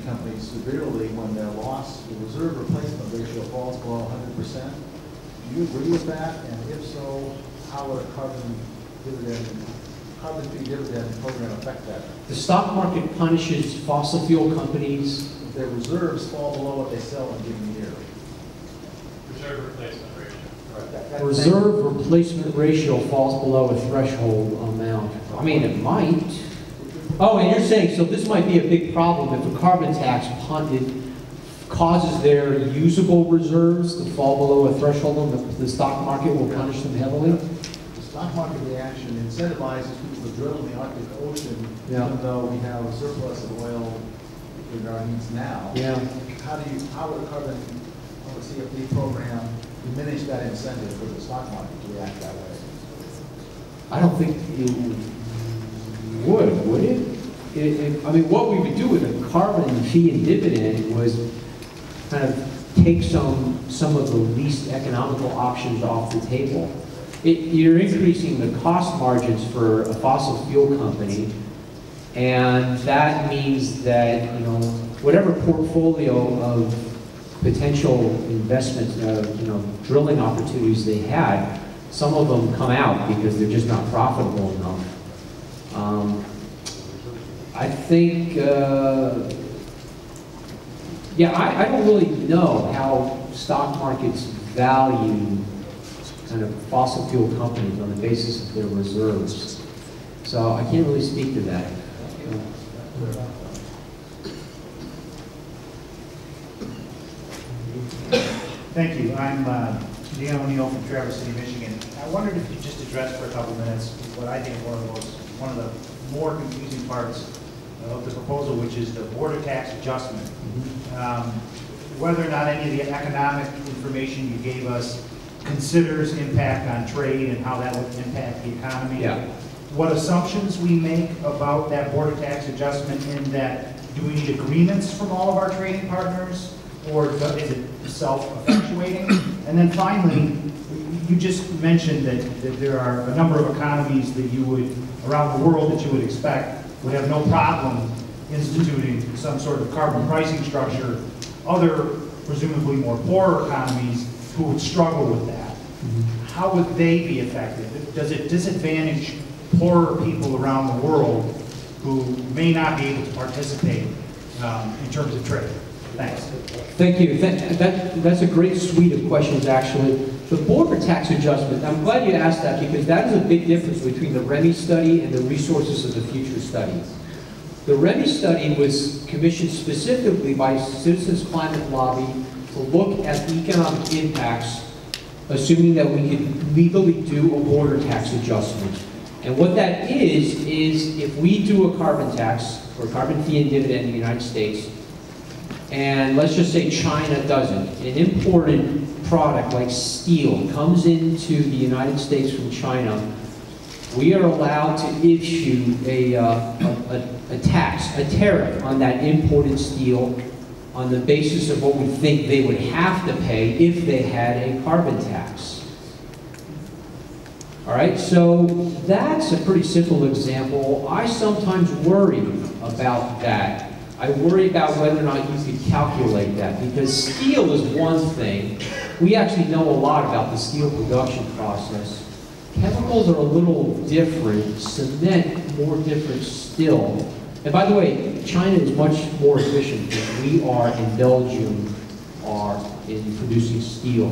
companies severely when their loss, the reserve replacement ratio falls below 100%. Do you agree with that? And if so, how would a carbon fee dividend program affect that? The stock market punishes fossil fuel companies. If their reserves fall below what they sell in a given year. Reserve replacement ratio. Right, Reserve replacement ratio falls below a threshold amount. I mean, it might. Oh, and you're saying, so this might be a big problem if a carbon tax causes their usable reserves to fall below a threshold, and the stock market will punish them heavily? The stock market reaction incentivizes people to drill in the Arctic Ocean, even though we have a surplus of oil in our needs now. Yeah. How would a CFD program diminish that incentive for the stock market to react that way? I don't think it would it? I mean, what we would do with a carbon fee and dividend was kind of take some of the least economical options off the table. You're increasing the cost margins for a fossil fuel company, and that means that, you know, whatever portfolio of potential investment, drilling opportunities they had, some of them come out because they're just not profitable enough. I think, I don't really know how stock markets value kind of fossil fuel companies on the basis of their reserves. So I can't really speak to that. Thank you. I'm Dan O'Neill from Traverse City, Michigan. I wondered if you could just address for a couple minutes what I think is one of the more confusing parts of the proposal, which is the border tax adjustment. Whether or not any of the economic information you gave us considers impact on trade and how that would impact the economy. Yeah. What assumptions we make about that border tax adjustment, in that, do we need agreements from all of our trading partners, or is it self-effectuating? And then finally, you just mentioned that there are a number of economies that you would, around the world, that you would expect would have no problem instituting some sort of carbon pricing structure. Other, presumably more poorer economies who would struggle with that. How would they be affected? Does it disadvantage poorer people around the world who may not be able to participate in terms of trade? Thanks. Thank you. That's a great suite of questions, actually. The border tax adjustment, I'm glad you asked that, because that is a big difference between the REMI study and the Resources of the Future study. The REMI study was commissioned specifically by Citizens Climate Lobby to look at the economic impacts, assuming that we could legally do a border tax adjustment. And what that is if we do a carbon tax or a carbon fee and dividend in the United States, and let's just say China doesn't, an imported product like steel comes into the United States from China, we are allowed to issue a tax, a tariff on that imported steel on the basis of what we think they would have to pay if they had a carbon tax. All right, so that's a pretty simple example. I sometimes worry about that. I worry about whether or not you could calculate that, because steel is one thing. We actually know a lot about the steel production process. Chemicals are a little different, cement more different still. And by the way, China is much more efficient than we are and Belgium are in producing steel.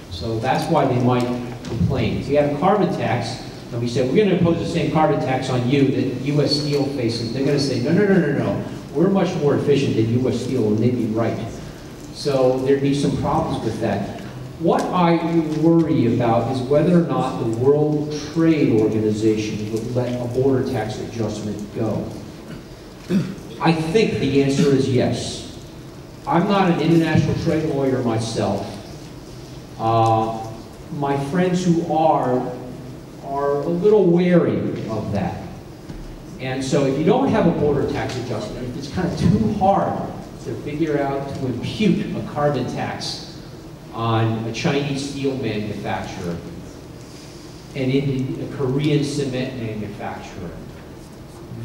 So that's why they might complain. If we have a carbon tax, and we say, we're going to impose the same carbon tax on you that U.S. Steel faces, they're going to say, no, no, no, no, no. We're much more efficient than U.S. Steel, and they'd be right. So there'd be some problems with that. What I worry about is whether or not the World Trade Organization would let a border tax adjustment go. I think the answer is yes. I'm not an international trade lawyer myself. My friends who are a little wary of that. And so if you don't have a border tax adjustment, if it's kind of too hard to figure out to impute a carbon tax on a Chinese steel manufacturer and in a Korean cement manufacturer,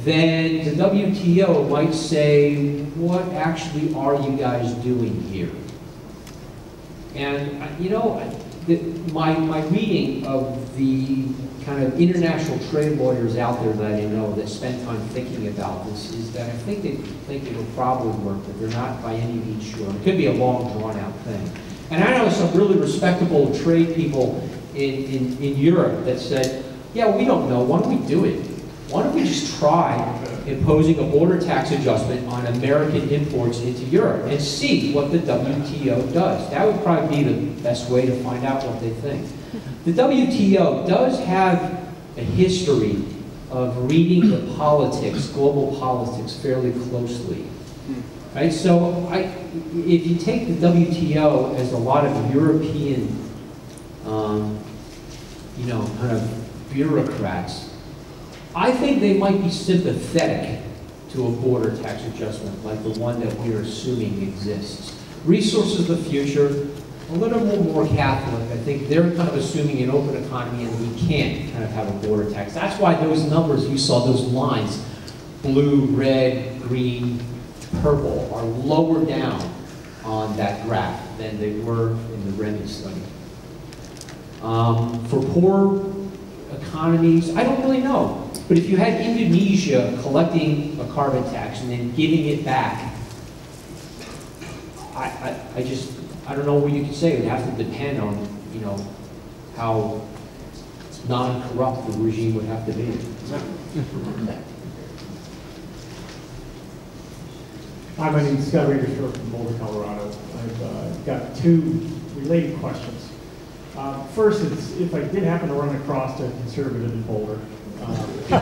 then the WTO might say, what actually are you guys doing here? And, you know, my reading of the kind of international trade lawyers out there that I know that spend time thinking about this is that I think they think it'll probably work, but they're not by any means sure. It could be a long, drawn-out thing. And I know some really respectable trade people in Europe that said, yeah, we don't know, why don't we do it? Why don't we just try imposing a border tax adjustment on American imports into Europe and see what the WTO does? That would probably be the best way to find out what they think. The WTO does have a history of reading the politics, global politics, fairly closely. Right? So if you take the WTO as a lot of European, you know, kind of bureaucrats, I think they might be sympathetic to a border tax adjustment like the one that we're assuming exists. Resources of the future, a little more Catholic. I think they're kind of assuming an open economy and we can't kind of have a border tax. That's why those numbers you saw, those lines, blue, red, green, purple, are lower down on that graph than they were in the REMI study. For poor economies, I don't really know. But if you had Indonesia collecting a carbon tax and then giving it back, I don't know what you could say. It would have to depend on, you know, how non-corrupt the regime would have to be. Hi, my name is Scott Radershore from Boulder, Colorado. I've got two related questions. First is, if I did happen to run across a conservative in Boulder, I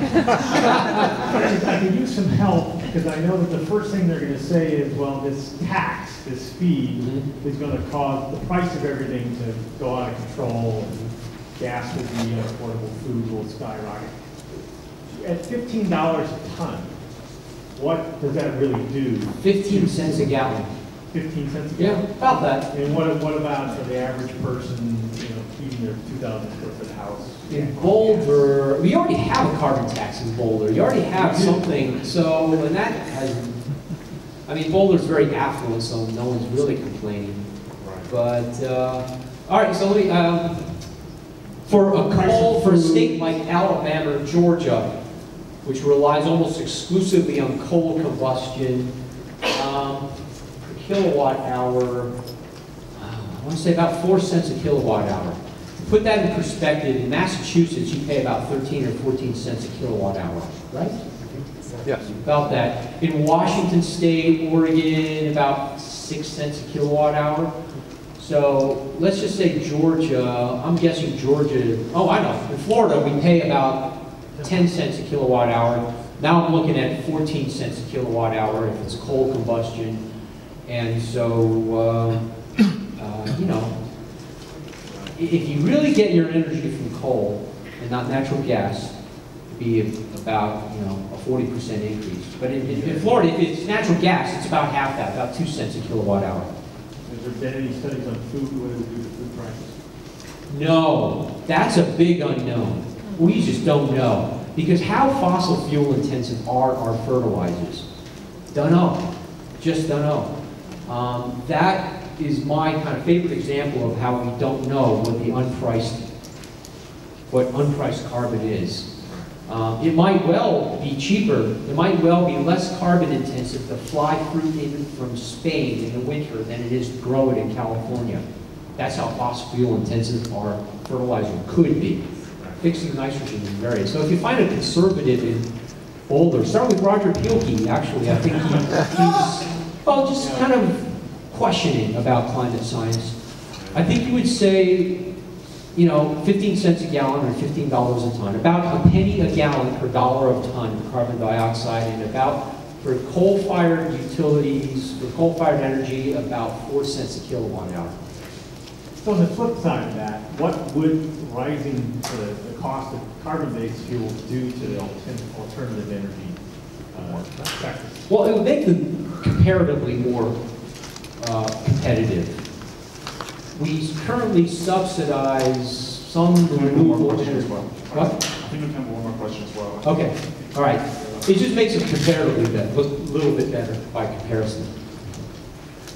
could use some help, because I know that the first thing they're going to say is, well, this tax, this fee, is going to cause the price of everything to go out of control, and gas will be unaffordable, food will skyrocket. At $15 a ton, what does that really do? 15 cents a gallon. 15 cents a Yeah, gallon? about that. And what about for the average person, you know, keeping their 2,000 square foot house? In Boulder, we already have a carbon tax in Boulder. You already have something, so, and that has, I mean, Boulder's very affluent, so no one's really complaining. But, all right, so let me, for a state like Alabama or Georgia, which relies almost exclusively on coal combustion, per kilowatt hour, I want to say about 4 cents a kilowatt hour. To put that in perspective, in Massachusetts, you pay about 13 or 14 cents a kilowatt hour, right? Yes. About that. In Washington State, Oregon, about 6 cents a kilowatt hour. So let's just say Georgia, I'm guessing Georgia, oh, I know. In Florida, we pay about 10 cents a kilowatt hour. Now I'm looking at 14 cents a kilowatt hour if it's coal combustion. And so, you know, if you really get your energy from coal and not natural gas, it'd be about, you know, a 40% increase. But in Florida, if it's natural gas, it's about half that, about 2 cents a kilowatt hour. Has there been any studies on food, what it would do to food prices? No, that's a big unknown. We just don't know. Because how fossil fuel intensive are our fertilizers? Don't know. Just don't know. That is my kind of favorite example of how we don't know what unpriced carbon is. It might well be cheaper, it might well be less carbon intensive to fly fruit in from Spain in the winter than it is to grow it in California. That's how fossil fuel intensive our fertilizer could be. Fixing nitrogen is very. So if you find a conservative in Boulder, start with Roger Pielke, actually. I think he's, well, just kind of questioning about climate science. I think you would say, you know, 15 cents a gallon or $15 a ton, about a penny a gallon per dollar of ton of carbon dioxide, and about, for coal-fired utilities, for coal-fired energy, about 4 cents a kilowatt hour. So on the flip side of that, what would rising the cost of carbon-based fuels do to the alternative energy sectors? Well, it would make them comparatively more competitive. We currently subsidize some renewable energy. What? I think we have one more question as well. Okay, all right. It just makes it comparatively better, look a little bit better by comparison.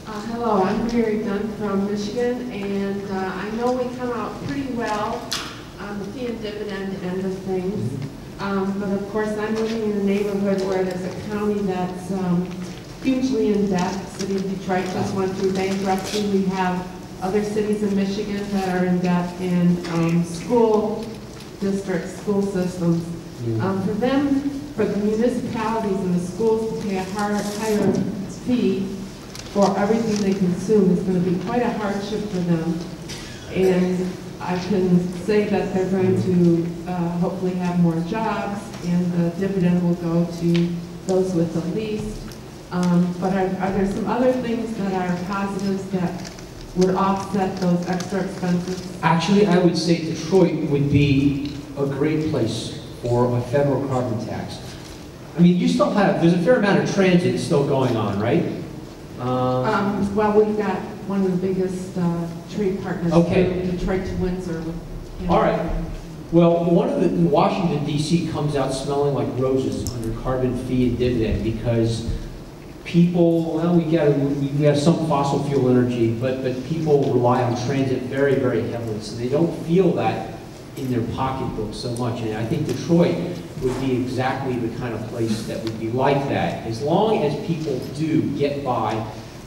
Hello, I'm Mary Dunn from Michigan, and I know we come out pretty well on the fee and dividend end of things. But of course, I'm living in a neighborhood where there's a county that's hugely in debt. The city of Detroit just went through bankruptcy. We have other cities in Michigan that are in debt, and school districts, school systems. For the municipalities and the schools to pay a higher fee for everything they consume is going to be quite a hardship for them. And I can say that they're going to hopefully have more jobs, and the dividend will go to those with the least. But are there some other things that are positives that would offset those extra expenses? Actually, I would say Detroit would be a great place for a federal carbon tax. I mean, you still have, there's a fair amount of transit still going on, right? Well, we've got one of the biggest trade partners, Okay. Detroit to Windsor. All right. Well, Washington DC comes out smelling like roses under carbon fee and dividend because people, well, we got some fossil fuel energy, but people rely on transit very, very heavily, so they don't feel that in their pocketbook so much. And I think Detroit would be exactly the kind of place that would be like that. As long as people do get by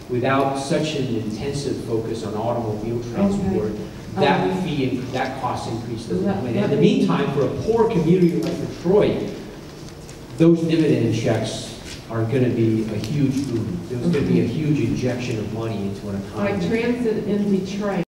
without such an intensive focus on automobile transport, that fee and that cost increase doesn't come in. In the meantime, for a poor community like Detroit, those dividend checks are going to be a huge boon. There's going to be a huge injection of money into an economy. Like transit in Detroit.